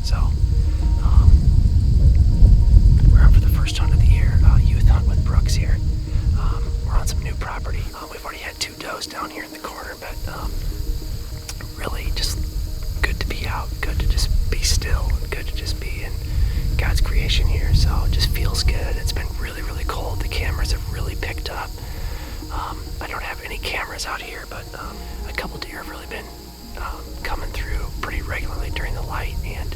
So we're out for the first hunt of the year, youth hunt with Brooks here. We're on some new property. We've already had 2 does down here in the corner, but really just good to be out, good to just be still, and good to just be in God's creation here. So it just feels good. It's been really, really cold. The cameras have really picked up. I don't have any cameras out here, but a couple deer have really been coming through pretty regularly during the light, and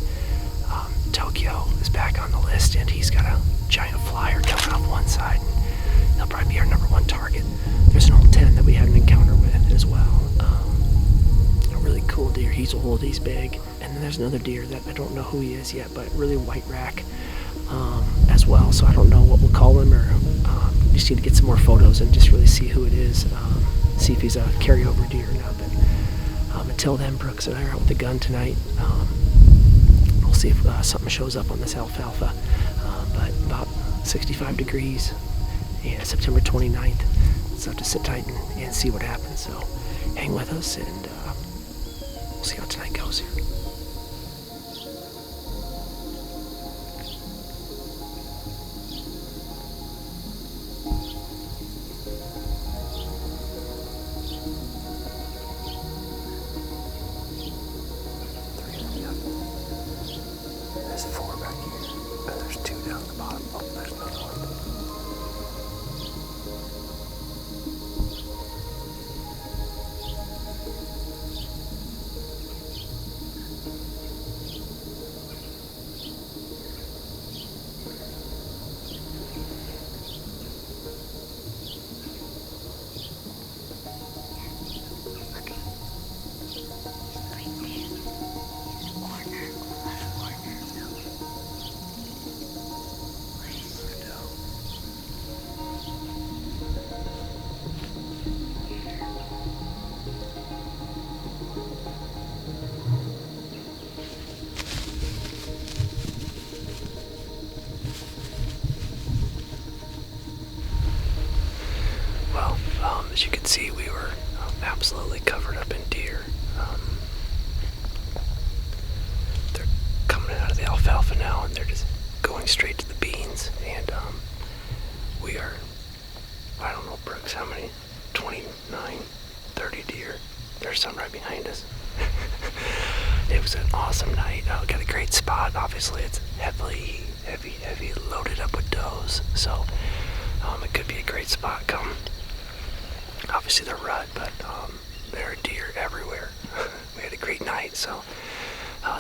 Tokyo is back on the list, and he's got a giant flyer coming off one side, and he'll probably be our number 1 target. There's an old 10 that we had an encounter with as well. A really cool deer. He's old, he's big. And then there's another deer that I don't know who he is yet, but really white rack as well. So I don't know what we'll call him, or just need to get some more photos and just really see who it is, see if he's a carryover deer or not. But until then, Brooks and I are out with the gun tonight. We'll see if something shows up on this alfalfa. But about 65 degrees, and September 29th. So have to sit tight and see what happens. So hang with us, and we'll see how tonight goes here. There's 4 back here, and there's 2 down the bottom. Oh, there's another one. As you can see, we were absolutely covered up in deer. They're coming out of the alfalfa now, and they're just going straight to the beans. And we are, I don't know, Brooks, how many? 29, 30 deer. There's some right behind us. It was an awesome night. We got a great spot. Obviously, it's heavy loaded up with does. So it could be a great spot come. Obviously the rut, but there are deer everywhere. We had a great night, so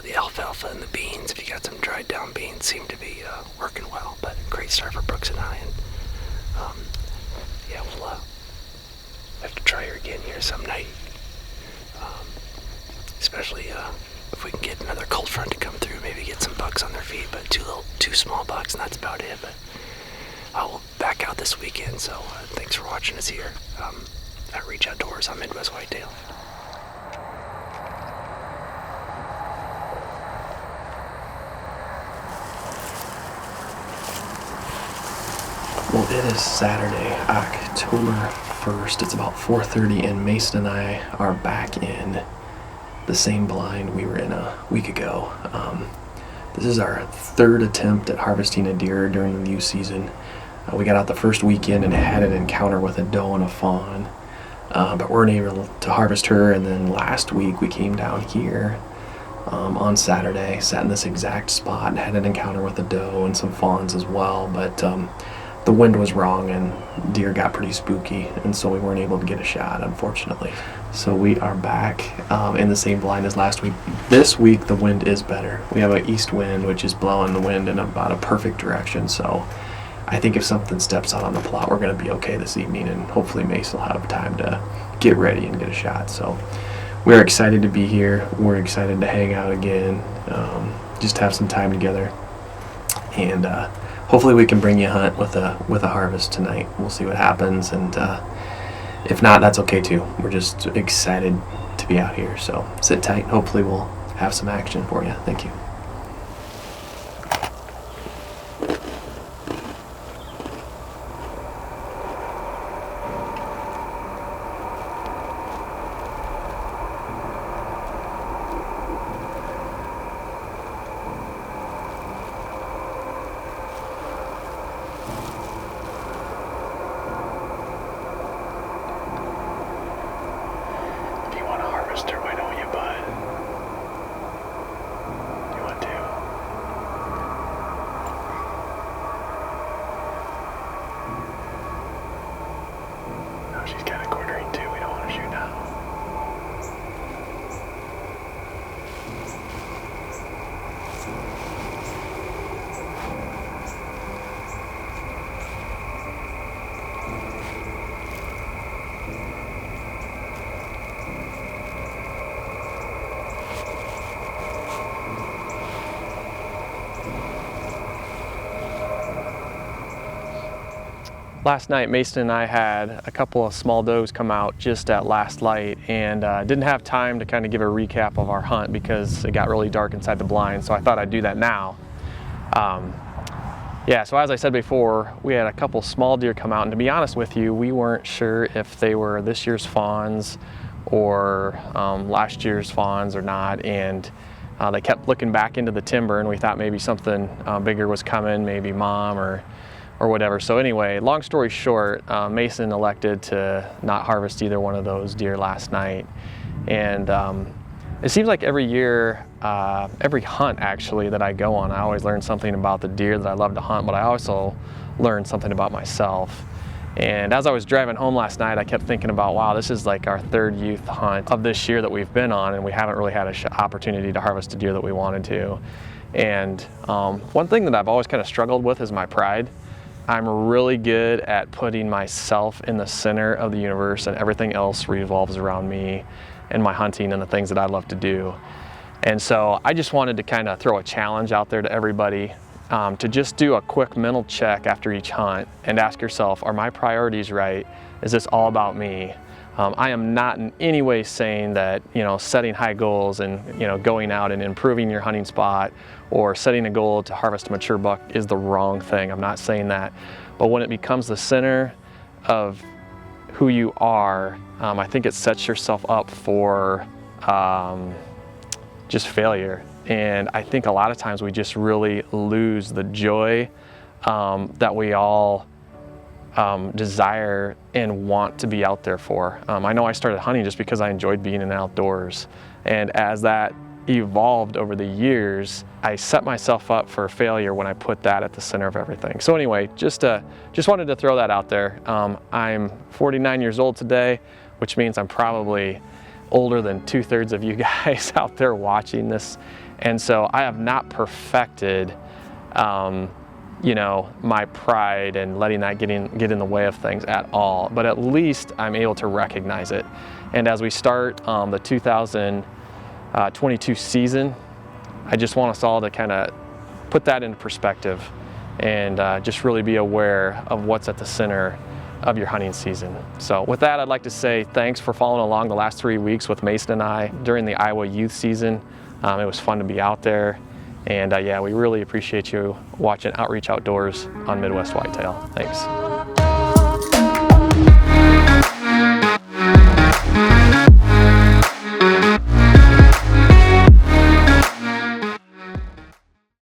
the alfalfa and the beans, if you got some dried down beans, seem to be working well. But great start for Brooks and I, and yeah, we'll have to try her again here some night. Especially if we can get another cold front to come through, maybe get some bucks on their feet, but 2 small bucks, and that's about it. But I will back out this weekend, so thanks for watching us here at Reach Outdoors on Midwest Whitetail. Well, it is Saturday, October 1st. It's about 4:30, and Mason and I are back in the same blind we were in a week ago. This is our 3rd attempt at harvesting a deer during the youth season. We got out the first weekend and had an encounter with a doe and a fawn, but weren't able to harvest her. And then last week we came down here on Saturday, sat in this exact spot, and had an encounter with a doe and some fawns as well. But the wind was wrong, and deer got pretty spooky, and so we weren't able to get a shot, unfortunately. So we are back in the same blind as last week. This week the wind is better. We have an east wind, which is blowing the wind in about a perfect direction. So I think if something steps out on the plot, we're going to be okay this evening, and hopefully Mace will have time to get ready and get a shot. So we're excited to be here. We're excited to hang out again, just have some time together, and hopefully we can bring you a hunt with a harvest tonight. We'll see what happens, and if not, that's okay too. We're just excited to be out here. So sit tight. Hopefully we'll have some action for you. Thank you. Last night, Mason and I had a couple of small does come out just at last light, and didn't have time to kind of give a recap of our hunt because it got really dark inside the blind, so I thought I'd do that now. Yeah, so as I said before, we had a couple small deer come out, and to be honest with you, we weren't sure if they were this year's fawns or last year's fawns or not, and they kept looking back into the timber, and we thought maybe something bigger was coming, maybe mom or whatever. So anyway, long story short, Mason elected to not harvest either one of those deer last night. And it seems like every year, every hunt actually that I go on, I always learn something about the deer that I love to hunt, but I also learn something about myself. And as I was driving home last night, I kept thinking about, wow, this is like our third youth hunt of this year that we've been on, and we haven't really had an opportunity to harvest a deer that we wanted to. And one thing that I've always kind of struggled with is my pride. I'm really good at putting myself in the center of the universe, and everything else revolves around me and my hunting and the things that I love to do. And so I just wanted to kind of throw a challenge out there to everybody to just do a quick mental check after each hunt and ask yourself, are my priorities right? Is this all about me? I am not in any way saying that, setting high goals and, going out and improving your hunting spot or setting a goal to harvest a mature buck is the wrong thing. I'm not saying that. But when it becomes the center of who you are, I think it sets yourself up for just failure. And I think a lot of times we just really lose the joy that we all desire and want to be out there for. I know I started hunting just because I enjoyed being in the outdoors, and as that evolved over the years, I set myself up for failure when I put that at the center of everything. So anyway, just wanted to throw that out there. I'm 49 years old today, which means I'm probably older than 2/3 of you guys out there watching this, and so I have not perfected my pride and letting that get in the way of things at all, but at least I'm able to recognize it. And as we start the 2022 season, I just want us all to kind of put that into perspective and just really be aware of what's at the center of your hunting season. So with that, I'd like to say thanks for following along the last 3 weeks with Mason and I during the Iowa youth season. It was fun to be out there. And yeah, we really appreciate you watching Outreach Outdoors on Midwest Whitetail. Thanks.